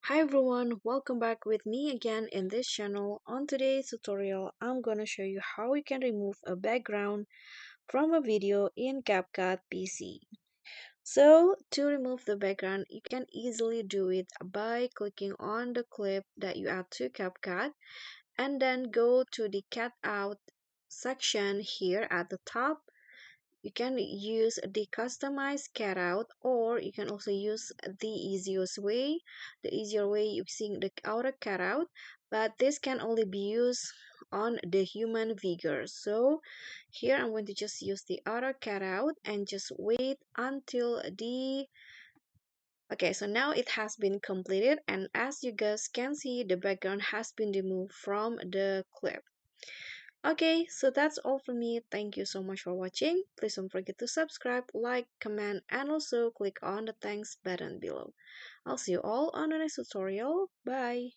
Hi everyone, welcome back with me again in this channel. On today's tutorial, I'm gonna show you how you can remove a background from a video in CapCut PC. So to remove the background, you can easily do it by clicking on the clip that you add to CapCut and then go to the Cutout section here at the top. You can use the customized cutout, or you can also use the easier way using the outer cutout, but this can only be used on the human figures. So here I'm going to just use the outer cutout and just wait until the okay, so now it has been completed, and as you guys can see, the background has been removed from the clip. Okay, so that's all for me. Thank you so much for watching. Please don't forget to subscribe, like, comment, and also click on the thanks button below. I'll see you all on the next tutorial. Bye.